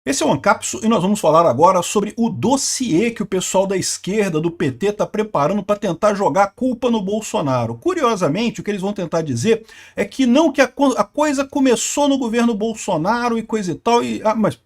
Esse é o Ancapsu e nós vamos falar agora sobre o dossiê que o pessoal da esquerda, do PT, está preparando para tentar jogar a culpa no Bolsonaro. Curiosamente, o que eles vão tentar dizer é que não que a coisa começou no governo Bolsonaro e coisa e tal,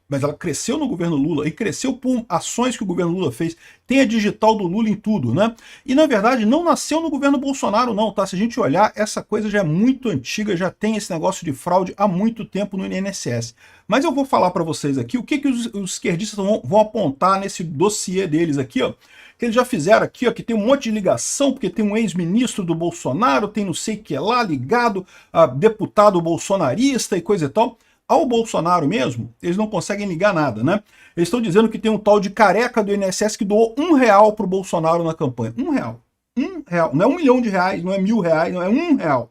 mas ela cresceu no governo Lula e cresceu por ações que o governo Lula fez. Tem a digital do Lula em tudo, né? E na verdade não nasceu no governo Bolsonaro não, tá? Se a gente olhar, essa coisa já é muito antiga, já tem esse negócio de fraude há muito tempo no INSS. Mas eu vou falar para vocês aqui o que os esquerdistas vão apontar nesse dossiê deles aqui, ó, que eles já fizeram aqui, ó, que tem um monte de ligação, porque tem um ex-ministro do Bolsonaro, tem não sei o que lá, ligado a deputado bolsonarista e coisa e tal. Ao Bolsonaro mesmo, eles não conseguem ligar nada, né? Eles estão dizendo que tem um tal de careca do INSS que doou R$ 1 para o Bolsonaro na campanha. R$ 1. R$ 1. Não é R$ 1 milhão, não é R$ 1.000, não é R$ 1.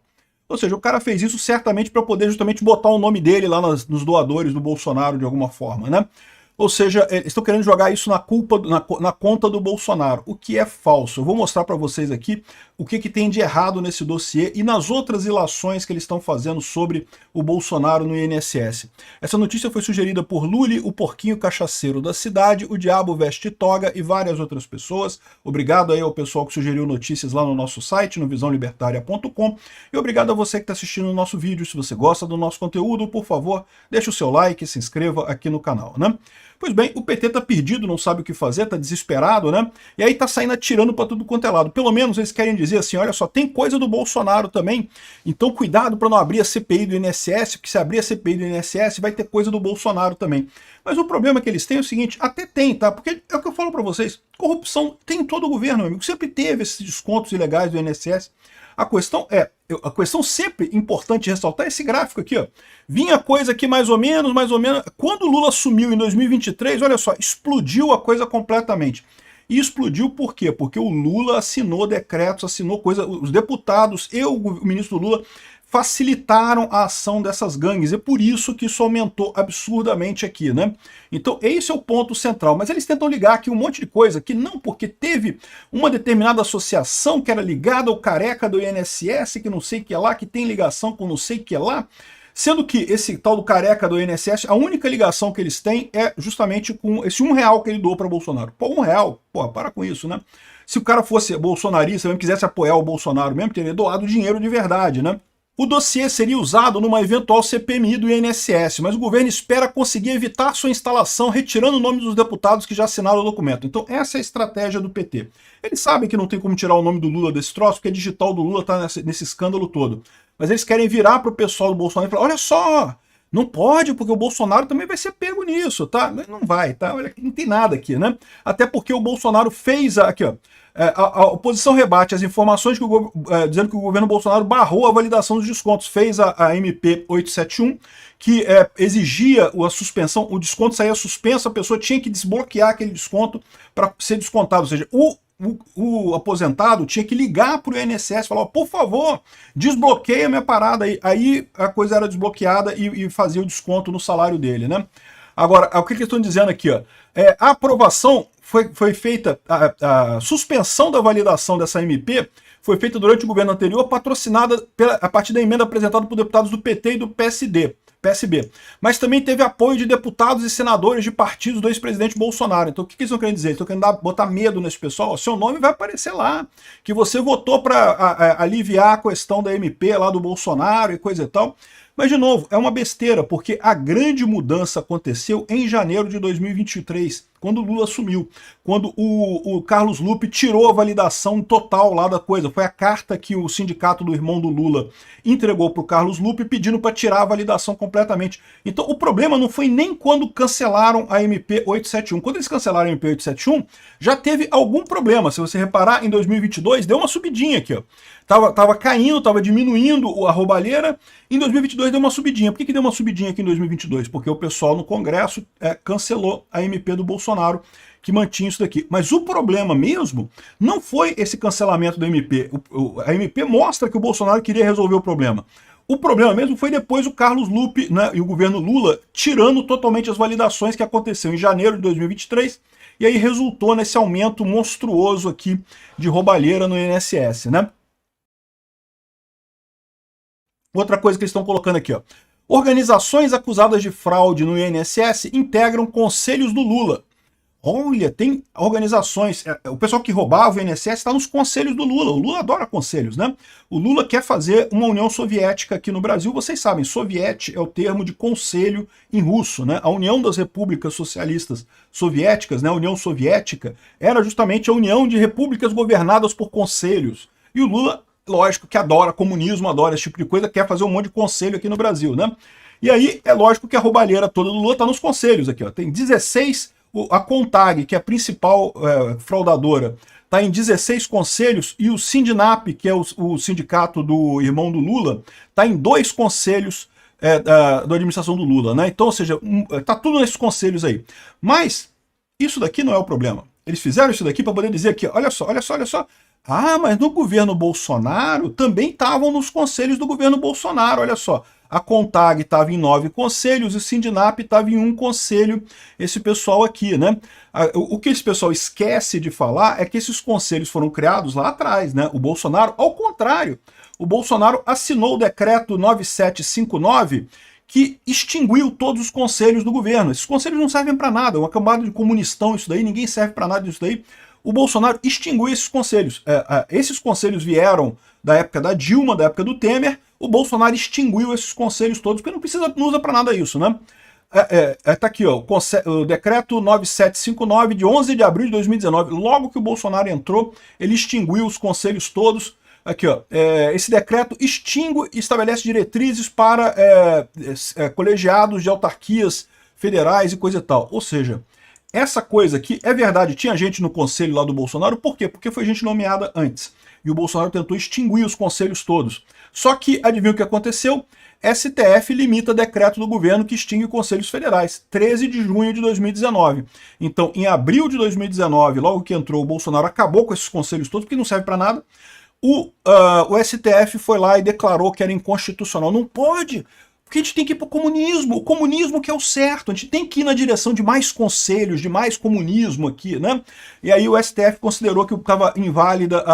Ou seja, o cara fez isso certamente para poder justamente botar o nome dele lá nos doadores do Bolsonaro de alguma forma, né? Ou seja, eles estão querendo jogar isso na culpa, na conta do Bolsonaro, o que é falso. Eu vou mostrar para vocês aqui o que tem de errado nesse dossiê e nas outras ilações que eles estão fazendo sobre o Bolsonaro no INSS. Essa notícia foi sugerida por Lully, o porquinho cachaceiro da cidade, o diabo veste toga e várias outras pessoas. Obrigado aí ao pessoal que sugeriu notícias lá no nosso site, no visãolibertaria.com, e obrigado a você que está assistindo o nosso vídeo. Se você gosta do nosso conteúdo, por favor, deixe o seu like e se inscreva aqui no canal, né? Pois bem, o PT tá perdido, não sabe o que fazer, tá desesperado, né? E aí tá saindo atirando para tudo quanto é lado. Pelo menos eles querem dizer assim, olha só, tem coisa do Bolsonaro também, então cuidado para não abrir a CPI do INSS, porque se abrir a CPI do INSS vai ter coisa do Bolsonaro também. Mas o problema que eles têm é o seguinte, até tem, tá? Porque é o que eu falo para vocês, corrupção tem em todo o governo, meu amigo. Sempre teve esses descontos ilegais do INSS. A questão sempre importante de ressaltar é esse gráfico aqui, ó. Vinha coisa aqui mais ou menos. Quando o Lula assumiu em 2023, olha só, explodiu a coisa completamente. E explodiu por quê? Porque o Lula assinou decretos, assinou coisa, os deputados e o ministro Lula facilitaram a ação dessas gangues, é por isso que isso aumentou absurdamente aqui, né? Então esse é o ponto central, mas eles tentam ligar aqui um monte de coisa, que não, porque teve uma determinada associação que era ligada ao careca do INSS, que não sei o que é lá, que tem ligação com não sei o que é lá, sendo que esse tal do careca do INSS, a única ligação que eles têm é justamente com esse R$ 1 que ele doou para Bolsonaro. Pô, R$ 1, pô, para com isso, né? Se o cara fosse bolsonarista, mesmo quisesse apoiar o Bolsonaro mesmo, teria doado dinheiro de verdade, né? O dossiê seria usado numa eventual CPMI do INSS, mas o governo espera conseguir evitar sua instalação retirando o nome dos deputados que já assinaram o documento. Então essa é a estratégia do PT. Eles sabem que não tem como tirar o nome do Lula desse troço, porque a digital do Lula está nesse escândalo todo. Mas eles querem virar para o pessoal do Bolsonaro e falar, olha só, não pode, porque o Bolsonaro também vai ser pego nisso, tá? Não vai, tá? Olha, não tem nada aqui, né? Até porque o Bolsonaro fez aqui, ó. A oposição rebate as informações dizendo que o governo Bolsonaro barrou a validação dos descontos. Fez a MP 871, que exigia a suspensão, o desconto saía suspenso, a pessoa tinha que desbloquear aquele desconto para ser descontado. Ou seja, o aposentado tinha que ligar para o INSS e falar, por favor, desbloqueia minha parada aí. Aí a coisa era desbloqueada e fazia o desconto no salário dele, né? Agora, o que eles estão dizendo aqui? Ó? A aprovação foi feita, a suspensão da validação dessa MP foi feita durante o governo anterior, patrocinada a partir da emenda apresentada por deputados do PT e do PSB. Mas também teve apoio de deputados e senadores de partidos do ex-presidente Bolsonaro. Então o que eles estão querendo dizer? Eles estão querendo botar medo nesse pessoal. Seu nome vai aparecer lá, que você votou para aliviar a questão da MP lá do Bolsonaro e coisa e tal. Mas, de novo, é uma besteira, porque a grande mudança aconteceu em janeiro de 2023, quando o Lula assumiu, quando o Carlos Lupe tirou a validação total lá da coisa. Foi a carta que o sindicato do irmão do Lula entregou para o Carlos Lupe pedindo para tirar a validação completamente. Então o problema não foi nem quando cancelaram a MP 871. Quando eles cancelaram a MP 871, já teve algum problema. Se você reparar, em 2022 deu uma subidinha aqui, ó. Tava caindo, tava diminuindo a roubalheira. Em 2022 deu uma subidinha. Por que deu uma subidinha aqui em 2022? Porque o pessoal no Congresso cancelou a MP do Bolsonaro, que mantinha isso daqui. Mas o problema mesmo não foi esse cancelamento da MP. A MP mostra que o Bolsonaro queria resolver o problema. O problema mesmo foi depois o Carlos Lupe, né, e o governo Lula tirando totalmente as validações que aconteceu em janeiro de 2023, e aí resultou nesse aumento monstruoso aqui de roubalheira no INSS, né? Outra coisa que eles estão colocando aqui, ó. Organizações acusadas de fraude no INSS integram conselhos do Lula. Olha, tem organizações, o pessoal que roubava o INSS está nos conselhos do Lula. O Lula adora conselhos, né? O Lula quer fazer uma União Soviética aqui no Brasil. Vocês sabem, soviete é o termo de conselho em russo, né? A União das Repúblicas Socialistas Soviéticas, né? A União Soviética, era justamente a união de repúblicas governadas por conselhos. E o Lula, lógico, que adora comunismo, adora esse tipo de coisa, quer fazer um monte de conselho aqui no Brasil, né? E aí, é lógico que a roubalheira toda do Lula está nos conselhos aqui, ó. Tem 16... A CONTAG, que é a principal fraudadora, está em 16 conselhos, e o Sindinap, que é o sindicato do irmão do Lula, está em 2 conselhos da administração do Lula, né? Então, ou seja, está tudo nesses conselhos aí. Mas isso daqui não é o problema. Eles fizeram isso daqui para poder dizer que, olha só, olha só, olha só. Ah, mas no governo Bolsonaro também estavam nos conselhos do governo Bolsonaro, olha só. A CONTAG estava em 9 conselhos e o Sindinap estava em 1 conselho, esse pessoal aqui, né? O que esse pessoal esquece de falar é que esses conselhos foram criados lá atrás, né? O Bolsonaro, ao contrário, o Bolsonaro assinou o decreto 9759, que extinguiu todos os conselhos do governo. Esses conselhos não servem para nada, é uma camada de comunistão isso daí, ninguém serve para nada disso daí. O Bolsonaro extinguiu esses conselhos. Esses conselhos vieram da época da Dilma, da época do Temer. O Bolsonaro extinguiu esses conselhos todos, porque não usa para nada isso, né? Tá aqui, ó, o decreto 9759 de 11 de abril de 2019. Logo que o Bolsonaro entrou, ele extinguiu os conselhos todos. Aqui, ó, esse decreto extingue e estabelece diretrizes para colegiados de autarquias federais e coisa e tal. Ou seja, essa coisa aqui, é verdade, tinha gente no conselho lá do Bolsonaro, por quê? Porque foi gente nomeada antes. E o Bolsonaro tentou extinguir os conselhos todos. Só que, adivinha o que aconteceu? STF limita decreto do governo que extingue conselhos federais, 13 de junho de 2019. Então, em abril de 2019, logo que entrou, o Bolsonaro acabou com esses conselhos todos, porque não serve para nada. O STF foi lá e declarou que era inconstitucional. Não pode, porque a gente tem que ir para o comunismo que é o certo, a gente tem que ir na direção de mais conselhos, de mais comunismo aqui, né? E aí o STF considerou que estava inválida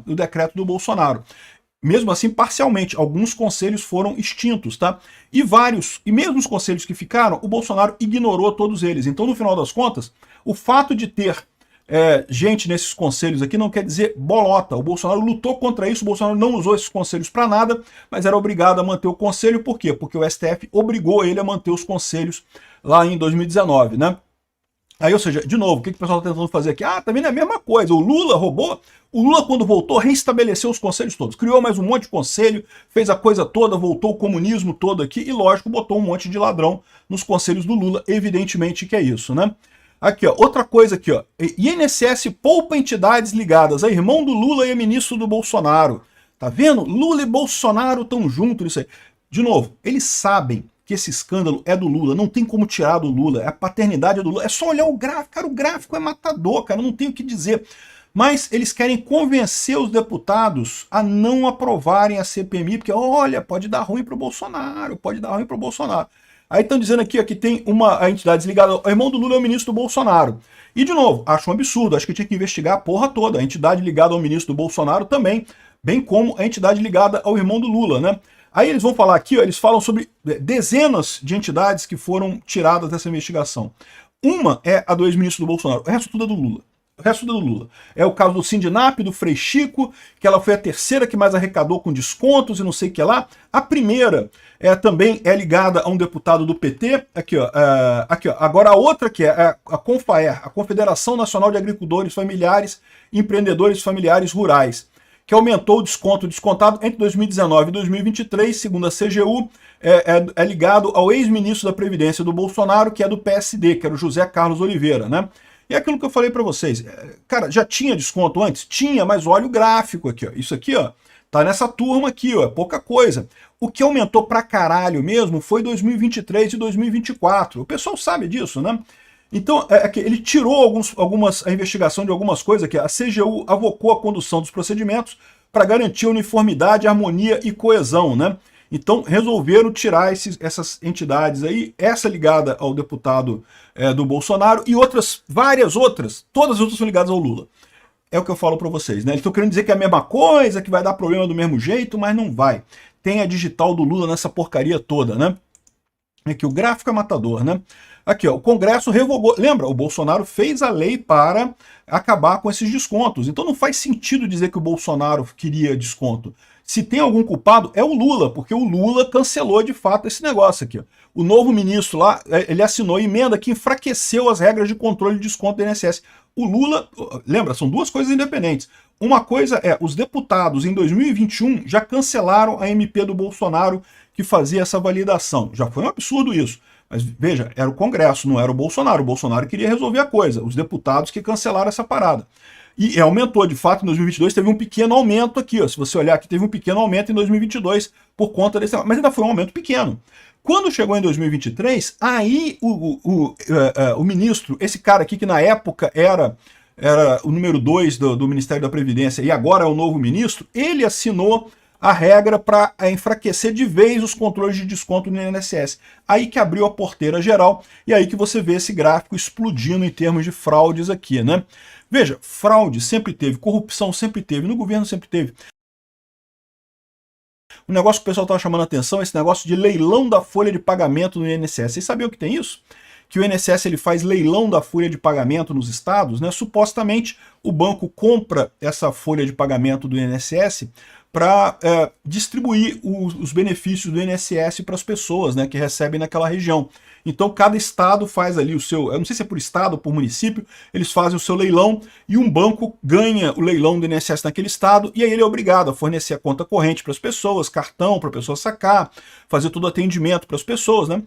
o decreto do Bolsonaro. Mesmo assim, parcialmente, alguns conselhos foram extintos, tá? E mesmo os conselhos que ficaram, o Bolsonaro ignorou todos eles. Então, no final das contas, o fato de ter gente nesses conselhos aqui não quer dizer bolota. O Bolsonaro lutou contra isso, o Bolsonaro não usou esses conselhos para nada, mas era obrigado a manter o conselho. Por quê? Porque o STF obrigou ele a manter os conselhos lá em 2019, né? Aí, ou seja, de novo, o que o pessoal está tentando fazer aqui? Ah, também não é a mesma coisa. O Lula roubou. O Lula, quando voltou, reestabeleceu os conselhos todos. Criou mais um monte de conselho, fez a coisa toda, voltou o comunismo todo aqui e, lógico, botou um monte de ladrão nos conselhos do Lula. Evidentemente que é isso, né? Aqui, ó, outra coisa aqui, ó. INSS poupa entidades ligadas a irmão do Lula e a ministro do Bolsonaro. Tá vendo? Lula e Bolsonaro estão juntos nisso aí. De novo, eles sabem que esse escândalo é do Lula, não tem como tirar do Lula, a paternidade é do Lula, é só olhar o gráfico, cara, o gráfico é matador, cara, não tem o que dizer. Mas eles querem convencer os deputados a não aprovarem a CPMI, porque, olha, pode dar ruim pro Bolsonaro, pode dar ruim pro Bolsonaro. Aí estão dizendo aqui ó, que tem a entidade ligada ao irmão do Lula é o ministro do Bolsonaro. E, de novo, acho um absurdo, acho que tinha que investigar a porra toda, a entidade ligada ao ministro do Bolsonaro também, bem como a entidade ligada ao irmão do Lula, né? Aí eles vão falar aqui, ó, eles falam sobre dezenas de entidades que foram tiradas dessa investigação. Uma é a do ex-ministro do Bolsonaro, o resto tudo é do Lula. O resto tudo é do Lula. É o caso do Sindinap, do Frei Chico, que ela foi a terceira que mais arrecadou com descontos e não sei o que lá. A primeira também é ligada a um deputado do PT. Aqui, ó. Agora a outra que é a CONFAER, a Confederação Nacional de Agricultores Familiares e Empreendedores Familiares Rurais, que aumentou o desconto descontado entre 2019 e 2023, segundo a CGU, é ligado ao ex-ministro da Previdência do Bolsonaro, que é do PSD, que era o José Carlos Oliveira, né? E é aquilo que eu falei para vocês, cara, já tinha desconto antes? Tinha, mas olha o gráfico aqui, ó. Isso aqui, ó, tá nessa turma aqui, ó, é pouca coisa. O que aumentou pra caralho mesmo foi 2023 e 2024. O pessoal sabe disso, né? Então, ele tirou a investigação de algumas coisas que a CGU avocou a condução dos procedimentos para garantir uniformidade, harmonia e coesão, né? Então, resolveram tirar essas entidades aí, essa ligada ao deputado do Bolsonaro e várias outras, todas as outras são ligadas ao Lula. é o que eu falo para vocês, né? Eles estão querendo dizer que é a mesma coisa, que vai dar problema do mesmo jeito, mas não vai. Tem a digital do Lula nessa porcaria toda, né? Aqui, o gráfico é matador, né? Aqui, ó, o Congresso revogou. Lembra, o Bolsonaro fez a lei para acabar com esses descontos. Então não faz sentido dizer que o Bolsonaro queria desconto. Se tem algum culpado, é o Lula, porque o Lula cancelou de fato esse negócio aqui. Ó. O novo ministro lá, ele assinou a emenda que enfraqueceu as regras de controle de desconto do INSS. O Lula, lembra, são duas coisas independentes. Uma coisa é, os deputados em 2021 já cancelaram a MP do Bolsonaro que fazia essa validação. Já foi um absurdo isso. Mas veja, era o Congresso, não era o Bolsonaro. O Bolsonaro queria resolver a coisa. Os deputados que cancelaram essa parada. E aumentou, de fato, em 2022 teve um pequeno aumento aqui. Ó. Se você olhar aqui, teve um pequeno aumento em 2022 por conta desse... Mas ainda foi um aumento pequeno. Quando chegou em 2023, aí o ministro, esse cara aqui que na época era o número 2 do Ministério da Previdência e agora é o novo ministro, ele assinou a regra para enfraquecer de vez os controles de desconto no INSS. Aí que abriu a porteira geral e aí que você vê esse gráfico explodindo em termos de fraudes aqui, né? Veja, fraude sempre teve, corrupção sempre teve, no governo sempre teve. O negócio que o pessoal estava chamando a atenção é esse negócio de leilão da folha de pagamento no INSS. Vocês sabiam que tem isso? Que o INSS ele faz leilão da folha de pagamento nos estados, né? Supostamente o banco compra essa folha de pagamento do INSS para distribuir os benefícios do INSS para as pessoas, né, que recebem naquela região. Então cada estado faz ali o seu, eu não sei se é por estado ou por município, eles fazem o seu leilão e um banco ganha o leilão do INSS naquele estado e aí ele é obrigado a fornecer a conta corrente para as pessoas, cartão para a pessoa sacar, fazer todo o atendimento para as pessoas, né?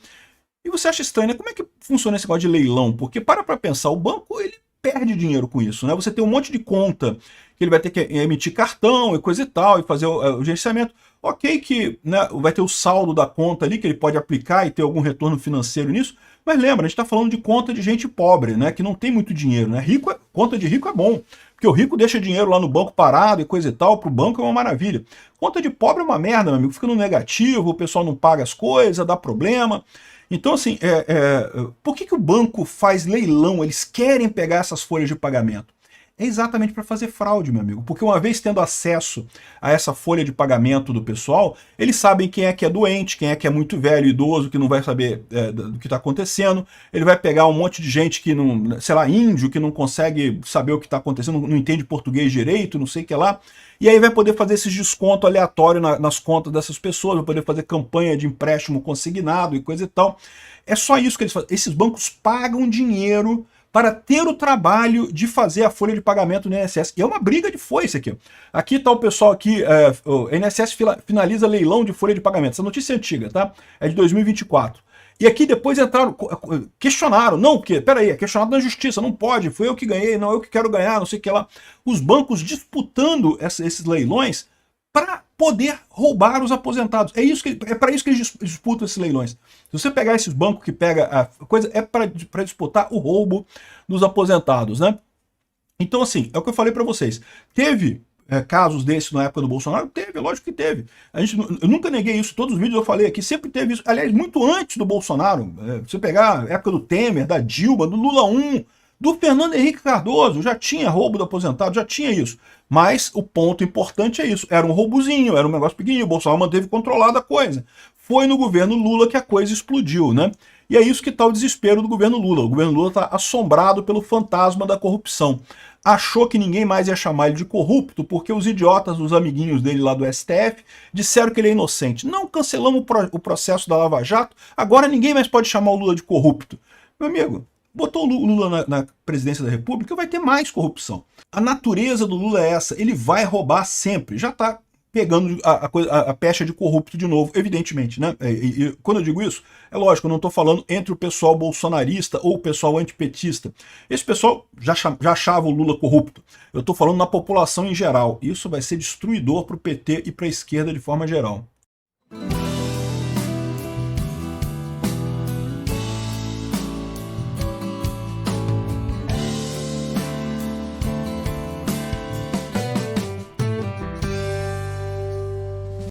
E você acha estranho, né? Como é que funciona esse negócio de leilão? Porque para pensar, o banco ele perde dinheiro com isso, né? Você tem um monte de conta que ele vai ter que emitir cartão e coisa e tal, e fazer o gerenciamento. Ok que, né, vai ter o saldo da conta ali, que ele pode aplicar e ter algum retorno financeiro nisso, mas lembra, a gente está falando de conta de gente pobre, né, que não tem muito dinheiro, né? Conta de rico é bom, porque o rico deixa dinheiro lá no banco parado e coisa e tal, para o banco é uma maravilha. Conta de pobre é uma merda, meu amigo, fica no negativo, o pessoal não paga as coisas, dá problema. Então, assim, por que o banco faz leilão? Eles querem pegar essas folhas de pagamento. É exatamente para fazer fraude, meu amigo. Porque uma vez tendo acesso a essa folha de pagamento do pessoal, eles sabem quem é que é doente, quem é que é muito velho, idoso, que não vai saber do que está acontecendo. Ele vai pegar um monte de gente que não, sei lá, índio, que não consegue saber o que está acontecendo, não entende português direito, não sei o que lá. E aí vai poder fazer esses descontos aleatórios nas contas dessas pessoas, vai poder fazer campanha de empréstimo consignado e coisa e tal. É só isso que eles fazem. Esses bancos pagam dinheiro para ter o trabalho de fazer a folha de pagamento no INSS. E é uma briga de foice aqui. Aqui está o pessoal aqui, o INSS finaliza leilão de folha de pagamento. Essa notícia é antiga, tá? É de 2024. E aqui depois entraram, questionaram, não, porque, peraí, é questionado na justiça, não pode, foi eu que ganhei, não, eu que quero ganhar, não sei o que lá. Os bancos disputando esses leilões para poder roubar os aposentados. É para isso que eles disputam esses leilões. Se você pegar esses bancos que pega a coisa, é para disputar o roubo dos aposentados, né? Então, assim, é o que eu falei para vocês. Teve casos desses na época do Bolsonaro? Teve, lógico que teve. Eu nunca neguei isso, todos os vídeos eu falei aqui, sempre teve isso. Aliás, muito antes do Bolsonaro, você pegar a época do Temer, da Dilma, do Lula 1, do Fernando Henrique Cardoso, já tinha roubo do aposentado, já tinha isso. Mas o ponto importante é isso, era um roubozinho, era um negócio pequenininho, o Bolsonaro manteve controlada a coisa. Foi no governo Lula que a coisa explodiu, né? E é isso que está o desespero do governo Lula. O governo Lula está assombrado pelo fantasma da corrupção. Achou que ninguém mais ia chamar ele de corrupto porque os idiotas, os amiguinhos dele lá do STF, disseram que ele é inocente. Não, cancelamos o processo da Lava Jato, agora ninguém mais pode chamar o Lula de corrupto. Meu amigo, botou o Lula na presidência da República, vai ter mais corrupção. A natureza do Lula é essa, ele vai roubar sempre. Já está pegando a pecha de corrupto de novo, evidentemente, né? E quando eu digo isso, é lógico, eu não estou falando entre o pessoal bolsonarista ou o pessoal antipetista. Esse pessoal já achava o Lula corrupto. Eu estou falando na população em geral. Isso vai ser destruidor para o PT e para a esquerda de forma geral.